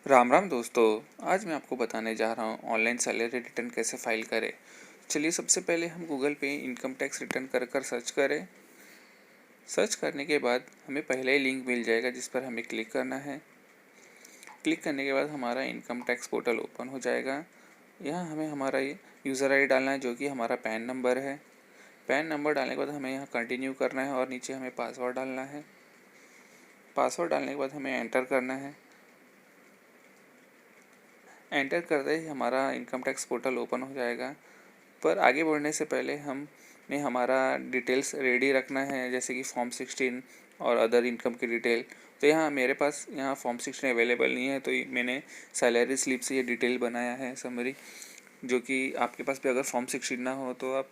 राम राम दोस्तों। आज मैं आपको बताने जा रहा हूँ ऑनलाइन सैलरी रिटर्न कैसे फाइल करें। चलिए सबसे पहले हम गूगल पे इनकम टैक्स रिटर्न कर सर्च करें। सर्च करने के बाद हमें पहले ही लिंक मिल जाएगा जिस पर हमें क्लिक करना है। क्लिक करने के बाद हमारा इनकम टैक्स पोर्टल ओपन हो जाएगा। यहाँ हमें हमारा यूज़र आई डालना है जो कि हमारा पैन नंबर है। पैन नंबर डालने के बाद हमें यहाँ कंटिन्यू करना है और नीचे हमें पासवर्ड डालना है। पासवर्ड डालने के बाद हमें एंटर करना है। एंटर करते ही हमारा इनकम टैक्स पोर्टल ओपन हो जाएगा। पर आगे बढ़ने से पहले हमें हमारा डिटेल्स रेडी रखना है, जैसे कि फॉर्म 16 और अदर इनकम की डिटेल। तो यहाँ मेरे पास यहाँ फॉर्म 16 अवेलेबल नहीं है, तो मैंने सैलरी स्लिप से ये डिटेल बनाया है समरी। जो कि आपके पास भी अगर फॉर्म 16 ना हो तो आप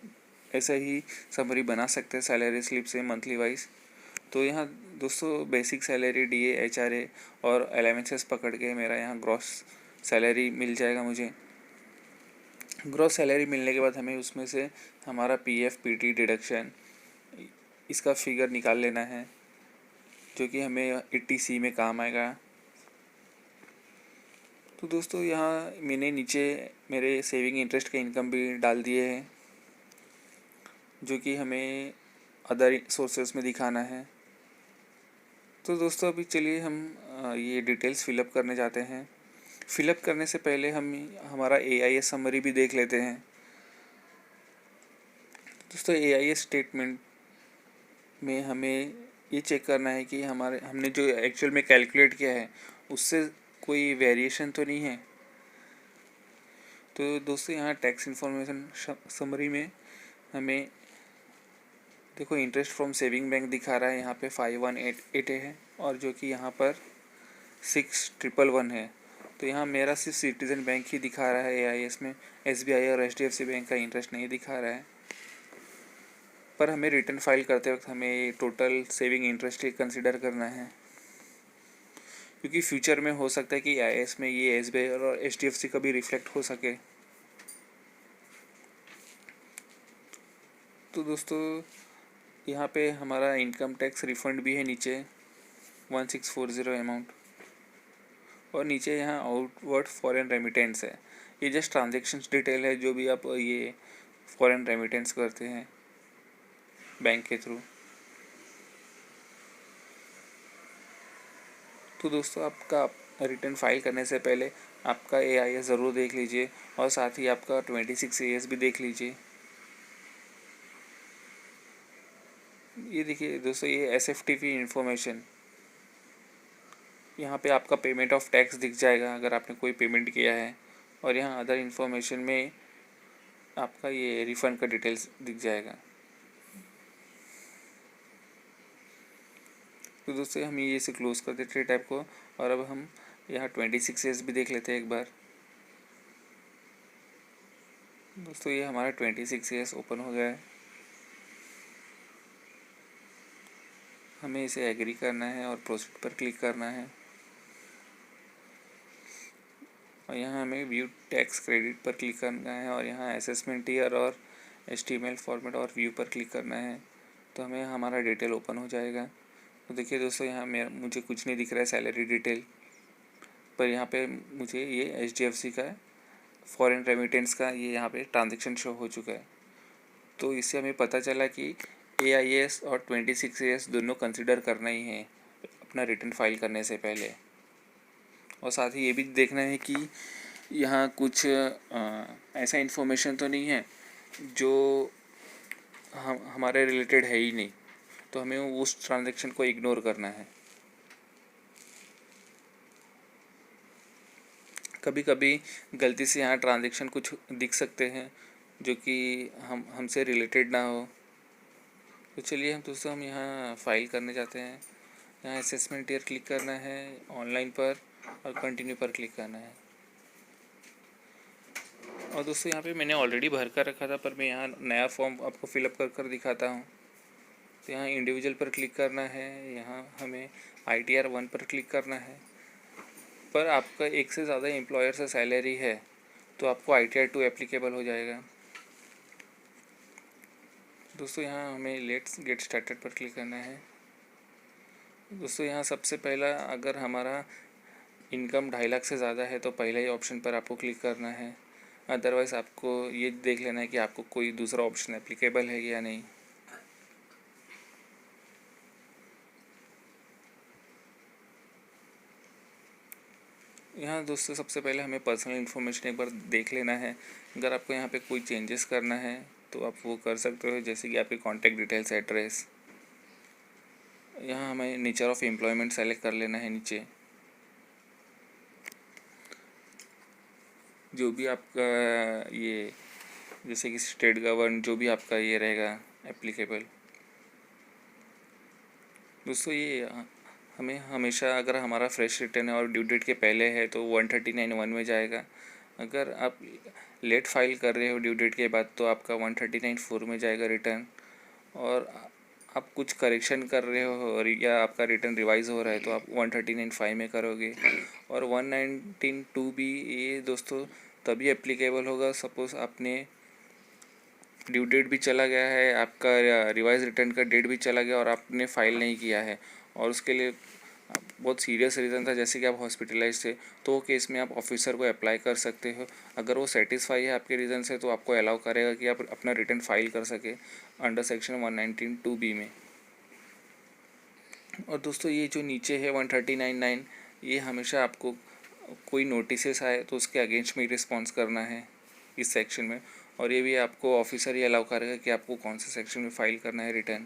ऐसा ही समरी बना सकते हैं सैलरी स्लिप से मंथली वाइज। तो यहाँ दोस्तों बेसिक सैलरी, डीए, एचआरए और अलाउंसेस पकड़ के मेरा यहाँ ग्रॉस सैलरी मिल जाएगा मुझे। ग्रॉस सैलरी मिलने के बाद हमें उसमें से हमारा पीएफ, पीटी डिडक्शन इसका फिगर निकाल लेना है, जो कि हमें ईटीसी में काम आएगा। तो दोस्तों यहाँ मैंने नीचे मेरे सेविंग इंटरेस्ट के इनकम भी डाल दिए हैं, जो कि हमें अदर सोर्सेस में दिखाना है। तो दोस्तों अभी चलिए हम ये डिटेल्स फिलअप करने जाते हैं। फिलअप करने से पहले हम हमारा एआईएस समरी भी देख लेते हैं। दोस्तों एआईएस स्टेटमेंट में हमें ये चेक करना है कि हमने जो एक्चुअल में कैलकुलेट किया है उससे कोई वेरिएशन तो नहीं है। तो दोस्तों यहाँ टैक्स इन्फॉर्मेशन समरी में हमें देखो इंटरेस्ट फ्रॉम सेविंग बैंक दिखा रहा है, यहाँ पे 5188 है और जो कि यहाँ पर 6111 है। तो यहाँ मेरा सिर्फ सिटीजन बैंक ही दिखा रहा है एआईएस में, एसबीआई और एचडीएफसी बैंक का इंटरेस्ट नहीं दिखा रहा है। पर हमें रिटर्न फाइल करते वक्त हमें टोटल सेविंग इंटरेस्ट ही कंसिडर करना है, क्योंकि फ्यूचर में हो सकता है कि आईएएस में ये एसबीआई और एचडीएफसी का भी रिफ्लेक्ट हो सके। तो दोस्तों यहाँ पे हमारा इनकम टैक्स रिफंड भी है नीचे 1640 अमाउंट, और नीचे यहाँ आउटवर्ड फॉरेन रेमिटेंस है। ये जस्ट ट्रांजेक्शन्स डिटेल है जो भी आप ये फॉरेन रेमिटेंस करते हैं बैंक के थ्रू। तो दोस्तों आपका रिटर्न फाइल करने से पहले आपका एआईएस ज़रूर देख लीजिए और साथ ही आपका 26AS भी देख लीजिए। ये देखिए दोस्तों, ये एसएफटीपी इंफॉर्मेशन, यहाँ पे आपका पेमेंट ऑफ टैक्स दिख जाएगा अगर आपने कोई पेमेंट किया है, और यहाँ अदर इन्फॉर्मेशन में आपका ये रिफ़ंड का डिटेल्स दिख जाएगा। तो दोस्तों हम ये इसे क्लोज कर देते हैं टैब को, और अब हम यहाँ 26AS भी देख लेते हैं एक बार। दोस्तों ये हमारा 26AS ओपन हो गया है। हमें इसे एग्री करना है और प्रोसीड पर क्लिक करना है, और यहाँ हमें व्यू टैक्स क्रेडिट पर क्लिक करना है, और यहाँ असेसमेंट ईयर और HTML फॉर्मेट और व्यू पर क्लिक करना है। तो हमें हमारा डिटेल ओपन हो जाएगा। तो देखिए दोस्तों यहाँ मुझे कुछ नहीं दिख रहा है सैलरी डिटेल, पर यहाँ पे मुझे ये HDFC का फॉरेन रेमिटेंस का ये यहाँ पे ट्रांजेक्शन शो हो चुका है। तो इससे हमें पता चला कि AIS और 26AS दोनों कंसिडर करना ही है अपना रिटर्न फाइल करने से पहले। और साथ ही ये भी देखना है कि यहाँ कुछ ऐसा इन्फॉर्मेशन तो नहीं है जो हमारे रिलेटेड है ही नहीं, तो हमें उस ट्रांजैक्शन को इग्नोर करना है। कभी कभी गलती से यहाँ ट्रांजैक्शन कुछ दिख सकते हैं जो कि हमसे रिलेटेड ना हो। तो चलिए हम यहाँ फाइल करने जाते हैं। यहाँ असेसमेंट ईयर क्लिक करना है, ऑनलाइन पर, और कंटिन्यू पर क्लिक करना है। और दोस्तों यहाँ पे मैंने ऑलरेडी भर कर रखा था, पर मैं यहाँ नया फॉर्म आपको फिलअप कर दिखाता हूँ। तो यहाँ इंडिविजुअल पर क्लिक करना है, यहाँ हमें ITR 1 पर क्लिक करना है। पर आपका एक से ज़्यादा एम्प्लॉयर से सैलरी है तो आपको ITR 2 एप्लीकेबल हो जाएगा। दोस्तों यहाँ हमें लेट्स गेट स्टार्टेड पर क्लिक करना है। दोस्तों यहाँ सबसे पहला अगर हमारा इनकम 2.5 लाख से ज़्यादा है तो पहले ही ऑप्शन पर आपको क्लिक करना है। अदरवाइज़ आपको ये देख लेना है कि आपको कोई दूसरा ऑप्शन एप्लीकेबल है या नहीं। यहाँ दोस्तों सबसे पहले हमें पर्सनल इन्फॉर्मेशन एक बार देख लेना है। अगर आपको यहाँ पे कोई चेंजेस करना है तो आप वो कर सकते हो, जैसे कि आपके कॉन्टैक्ट डिटेल्स, एड्रेस। यहाँ हमें नेचर ऑफ एम्प्लॉयमेंट सेलेक्ट कर लेना है नीचे। जो भी आपका ये जैसे कि स्टेट गवर्न जो भी आपका ये रहेगा एप्लीकेबल। दोस्तों ये हमें हमेशा अगर हमारा फ्रेश रिटर्न है और ड्यू डेट के पहले है तो 139(1) में जाएगा। अगर आप लेट फाइल कर रहे हो ड्यू डेट के बाद तो आपका 139(4) में जाएगा रिटर्न। और आप कुछ करेक्शन कर रहे हो या आपका रिटर्न रिवाइज हो रहा है तो आप 139(5) में करोगे। और 119(2) भी ये दोस्तों तभी एप्लीकेबल होगा सपोज़ आपने ड्यू डेट भी चला गया है, आपका रिवाइज रिटर्न का डेट भी चला गया और आपने फ़ाइल नहीं किया है और उसके लिए बहुत सीरियस रीज़न था, जैसे कि आप हॉस्पिटलाइज थे, तो वो केस में आप ऑफिसर को अप्लाई कर सकते हो। अगर वो सेटिस्फाई है आपके रीज़न से तो आपको अलाउ करेगा कि आप अपना रिटर्न फाइल कर सके अंडर सेक्शन 119(2) में। और दोस्तों ये जो नीचे है 139(9) ये हमेशा आपको कोई नोटिस आए तो उसके अगेंस्ट में रिस्पॉन्स करना है इस सेक्शन में। और ये भी आपको ऑफिसर ही अलाउ करेगा कि आपको कौन से सेक्शन में फ़ाइल करना है रिटर्न।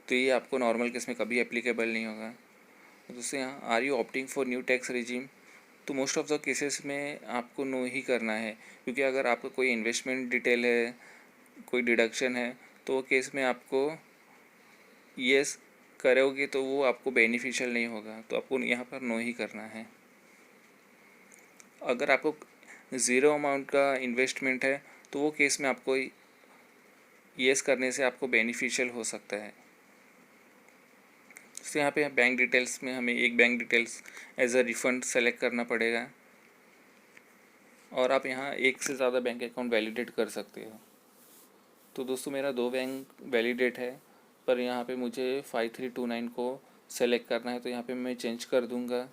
तो ये आपको नॉर्मल केस में कभी एप्लीकेबल नहीं होगा। दोस्तों यहाँ are you opting for new tax regime, तो मोस्ट ऑफ द केसेस में आपको नो ही करना है, क्योंकि अगर आपका कोई इन्वेस्टमेंट डिटेल है, कोई डिडक्शन है, तो वो केस में आपको येस करोगे तो वो आपको बेनिफिशियल नहीं होगा, तो आपको यहाँ पर नो ही करना है। अगर आपको ज़ीरो अमाउंट का इन्वेस्टमेंट है तो वो केस में आपको येस करने से आपको बेनिफिशियल हो सकता है। तो यहाँ पे बैंक डिटेल्स में हमें एक bank details as a refund select करना पड़ेगा और आप यहाँ एक से ज़्यादा बैंक अकाउंट वैलिडेट कर सकते हो। तो दोस्तों मेरा 2 बैंक वैलिडेट है, पर यहाँ पे मुझे 5329 को सेलेक्ट करना है, तो यहाँ पे मैं चेंज कर दूँगा।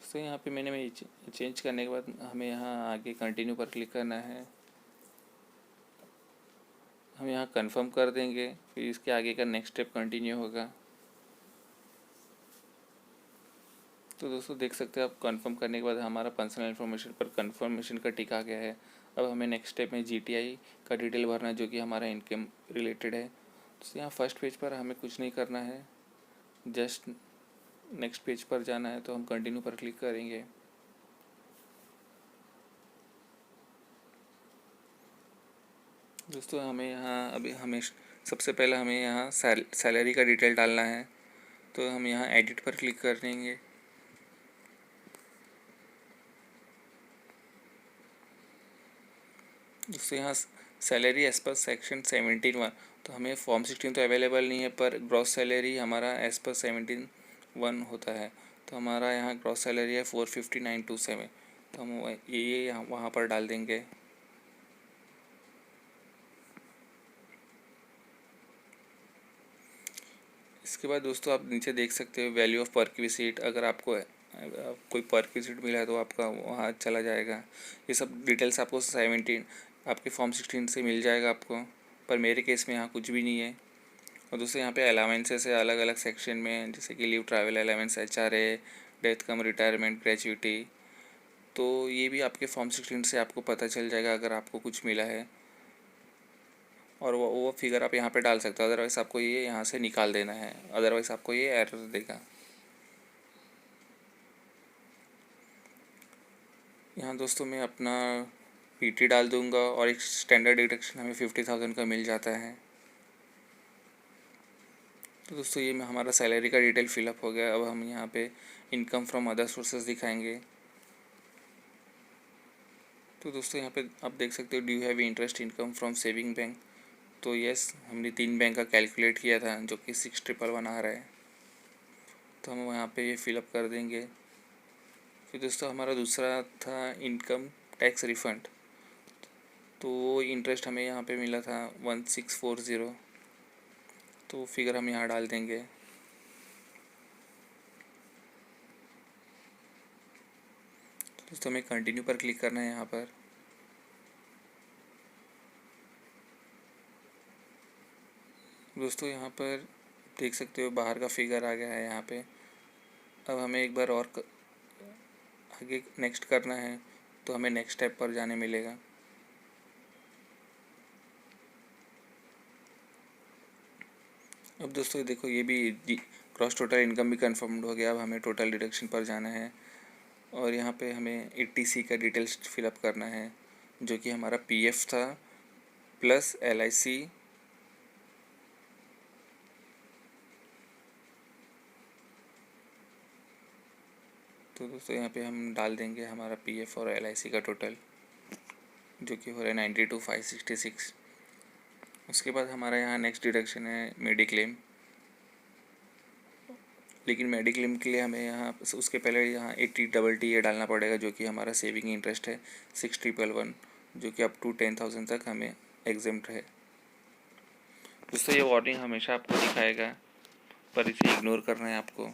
तो यहाँ पे मैंने चेंज करने के बाद हमें यहाँ आगे कंटिन्यू पर क्लिक करना है। हम यहाँ कंफर्म कर देंगे, फिर इसके आगे का नेक्स्ट स्टेप कंटिन्यू होगा। तो दोस्तों देख सकते हैं आप कंफर्म करने के बाद हमारा पर्सनल इन्फॉर्मेशन पर कंफर्मेशन का टिक आ गया है। अब हमें नेक्स्ट स्टेप में जीटीआई का डिटेल भरना है, जो कि हमारा इनकम रिलेटेड है। तो यहाँ फर्स्ट पेज पर हमें कुछ नहीं करना है, जस्ट नेक्स्ट पेज पर जाना है, तो हम कंटिन्यू पर क्लिक करेंगे। दोस्तों हमें यहाँ अभी हमें सबसे पहले हमें यहाँ सैलरी का डिटेल डालना है, तो हम यहाँ एडिट पर क्लिक कर देंगे। दोस्तों यहाँ सैलरी एज पर सेक्शन 17(1), तो हमें फॉर्म 16 तो अवेलेबल नहीं है, पर ग्रॉस सैलरी हमारा एज पर 17(1) होता है। तो हमारा यहाँ ग्रॉस सैलरी है 45927, तो हम ये यहाँ वहाँ पर डाल देंगे। इसके बाद दोस्तों आप नीचे देख सकते हो वैल्यू ऑफ परक्विजिट, अगर आपको कोई परक्विजिट मिला है तो आपका वहाँ चला जाएगा। ये सब डिटेल्स आपको 17 आपके फॉर्म 16 से मिल जाएगा आपको, पर मेरे केस में यहाँ कुछ भी नहीं है। और दोस्तों यहाँ पे अलावेंसेस है अलग अलग सेक्शन में, जैसे कि leave travel allowance, HRA, death cum retirement, gratuity. तो ये भी आपके फॉर्म 16 से आपको पता चल जाएगा अगर आपको कुछ मिला है, और वो फिगर आप यहाँ पे डाल सकते हो। अदरवाइज़ आपको ये यहाँ से निकाल देना है, अदरवाइज़ आपको ये एरर देगा। यहाँ दोस्तों मैं अपना PT डाल दूँगा और एक स्टैंडर्ड डिडक्शन हमें 50,000 का मिल जाता है। तो दोस्तों ये हमारा सैलरी का डिटेल फिलअप हो गया। अब हम यहाँ पे इनकम फ्रॉम अदर सोर्सेज दिखाएंगे। तो दोस्तों यहाँ पे आप देख सकते हो, do you have interest income from saving bank. तो यस, हमने 3 बैंक का कैलकुलेट किया था जो कि 6,111 आ रहा है, तो हम यहाँ पे ये फिलअप कर देंगे। फिर दोस्तों हमारा दूसरा था इनकम टैक्स रिफ़ंड, तो वो इंटरेस्ट हमें यहाँ पे मिला था 1640, तो फिगर हम यहाँ डाल देंगे। दोस्तों हमें कंटिन्यू पर क्लिक करना है यहाँ पर। दोस्तों यहाँ पर देख सकते हो बाहर का फिगर आ गया है यहाँ पे। अब हमें एक बार और आगे नेक्स्ट करना है, तो हमें नेक्स्ट स्टेप पर जाने मिलेगा। अब दोस्तों देखो ये भी क्रॉस टोटल इनकम भी कंफर्म्ड हो गया। अब हमें टोटल डिडक्शन पर जाना है और यहाँ पे हमें 80C का डिटेल्स फिलअप करना है, जो कि हमारा पीएफ था प्लस एलआईसी तो दोस्तों यहाँ पे हम डाल देंगे हमारा पीएफ और एलआईसी का टोटल, जो कि हो रहा है 92,566। उसके बाद हमारा यहाँ नेक्स्ट डिडक्शन है मेडिक्लेम। लेकिन मेडिक्लेम के लिए हमें यहाँ उसके पहले यहाँ 80 ये डालना पड़ेगा, जो कि हमारा सेविंग इंटरेस्ट है 6,111, जो कि अप टू 10,000 तक हमें एग्जेम्प्ट है। दोस्तों ये वार्निंग हमेशा आपको दिखाएगा, पर इसे इग्नोर करना है आपको।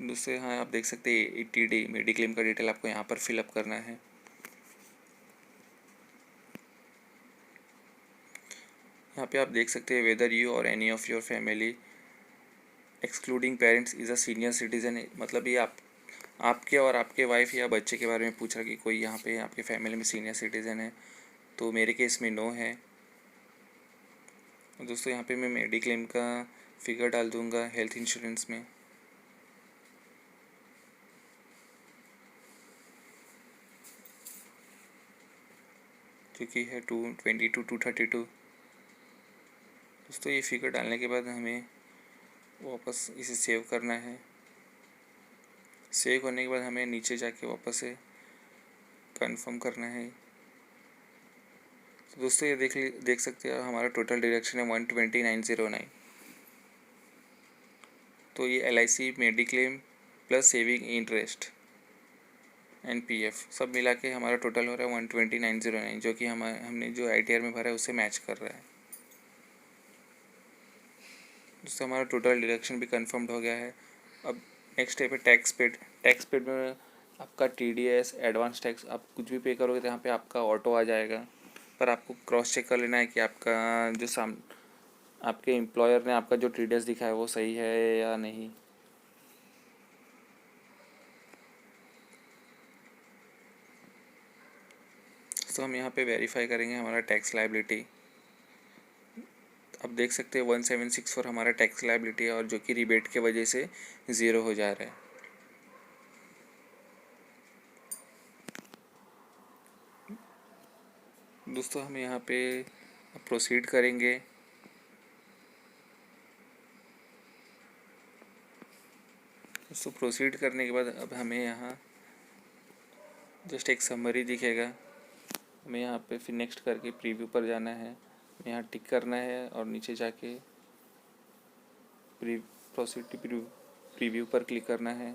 दोस्तों यहाँ आप देख सकते हैं 80D मेडिक्लेम का डिटेल आपको यहाँ पर फिलअप करना है। यहाँ पे आप देख सकते हैं वेदर यू और any of your family excluding parents is a senior citizen. मतलब ये आपके और आपके वाइफ या बच्चे के बारे में पूछ रहा कि कोई यहाँ पे आपके फैमिली में सीनियर सिटीज़न है, तो मेरे केस में नो है। दोस्तों यहाँ पे मैं मेडिक्लेम का फिगर डाल दूँगा हेल्थ इंश्योरेंस में। जो कि है 222,232। दोस्तों ये फिगर डालने के बाद हमें वापस इसे सेव करना है। सेव करने के बाद हमें नीचे जाके वापस से कंफर्म करना है। तो दोस्तों ये देख सकते हैं हमारा टोटल डिडक्शन है 120,909। तो ये LIC mediclaim plus saving interest and PF सब मिला के हमारा टोटल हो रहा है 120,909, जो कि हमने जो आईटीआर में भरा है उससे मैच कर रहा है। उससे हमारा टोटल डिडक्शन भी कंफर्म्ड हो गया है। अब नेक्स्ट स्टेप है टैक्स पेड। टैक्स पेड में आपका टीडीएस एडवांस टैक्स आप कुछ भी पे करोगे तो यहाँ पे आपका ऑटो आ जाएगा, पर आपको क्रॉस चेक कर लेना है कि आपका जो आपके एम्प्लॉयर ने आपका जो टीडीएस दिखा है वो सही है या नहीं। तो हम यहाँ पे वेरीफाई करेंगे हमारा टैक्स लायबिलिटी। अब देख सकते हैं 1764 हमारा टैक्स लायबिलिटी है, और जो कि रिबेट के वजह से ज़ीरो हो जा रहा है। दोस्तों हम यहाँ पे प्रोसीड करेंगे। दोस्तों प्रोसीड करने के बाद अब हमें यहाँ जस्ट एक समरी दिखेगा। हमें यहाँ पे फिर नेक्स्ट करके प्रीव्यू पर जाना है, यहाँ टिक करना है और नीचे जाके प्रोसीड प्रीव्यू पर क्लिक करना है।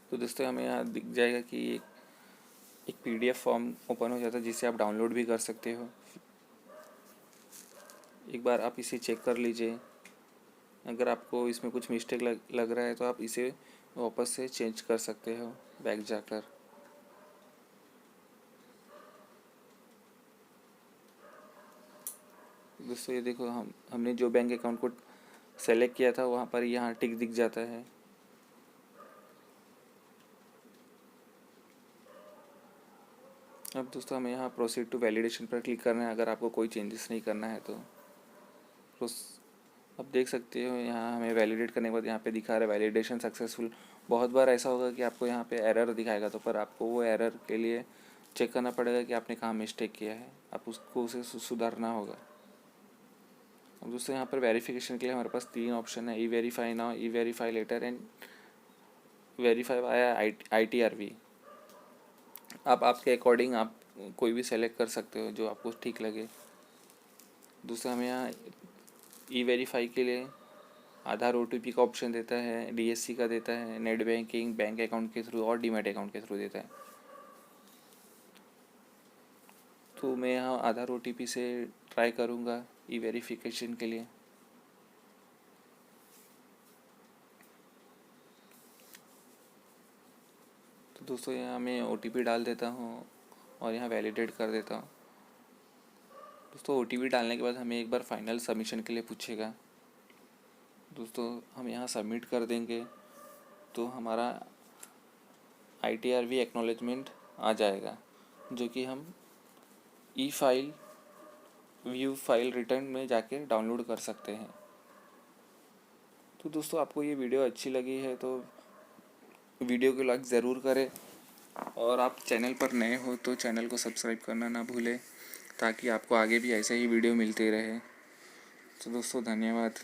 तो दोस्तों हमें यहाँ दिख जाएगा कि एक पीडीएफ फॉर्म ओपन हो जाता है, जिसे आप डाउनलोड भी कर सकते हो। एक बार आप इसे चेक कर लीजिए। अगर आपको इसमें कुछ मिस्टेक लग रहा है तो आप इसे वापस से चेंज कर सकते हो बैक जाकर। दोस्तों ये देखो हमने जो बैंक अकाउंट को सेलेक्ट किया था वहाँ पर यहाँ टिक दिख जाता है। अब दोस्तों हमें यहाँ प्रोसीड टू वैलिडेशन पर क्लिक करना है, अगर आपको कोई चेंजेस नहीं करना है तो। अब देख सकते हो यहाँ हमें वैलिडेट करने के बाद यहाँ पे दिखा रहा है वैलिडेशन सक्सेसफुल। बहुत बार ऐसा होगा कि आपको यहाँ पे एरर दिखाएगा, तो पर आपको वो एरर के लिए चेक करना पड़ेगा कि आपने कहाँ मिस्टेक किया है, आप उसे सुधारना होगा। अब दोस्तों यहाँ पर वेरिफिकेशन के लिए हमारे पास 3 ऑप्शन है, e verify now, e verify later and verify via ITRV। आप आपके अकॉर्डिंग आप कोई भी सेलेक्ट कर सकते हो जो आपको ठीक लगे। दूसरा हमें यहाँ ई वेरीफाई के लिए आधार OTP का ऑप्शन देता है, DSC का देता है, नेट बैंकिंग बैंक अकाउंट के थ्रू और डीमैट अकाउंट के थ्रू देता है। तो मैं यहाँ आधार OTP से ट्राई करूँगा ई वेरिफिकेशन के लिए। तो दोस्तों यहाँ मैं OTP डाल देता हूँ और यहाँ वैलिडेट कर देता हूँ। दोस्तों OTP डालने के बाद हमें एक बार फाइनल सबमिशन के लिए पूछेगा। दोस्तों हम यहाँ सबमिट कर देंगे तो हमारा ITRV एक्नॉलेजमेंट आ जाएगा, जो कि हम ई फाइल व्यू फाइल रिटर्न में जाके डाउनलोड कर सकते हैं। तो दोस्तों आपको ये वीडियो अच्छी लगी है तो वीडियो को लाइक ज़रूर करें, और आप चैनल पर नए हो तो चैनल को सब्सक्राइब करना ना भूलें, ताकि आपको आगे भी ऐसे ही वीडियो मिलते रहे। तो दोस्तों धन्यवाद।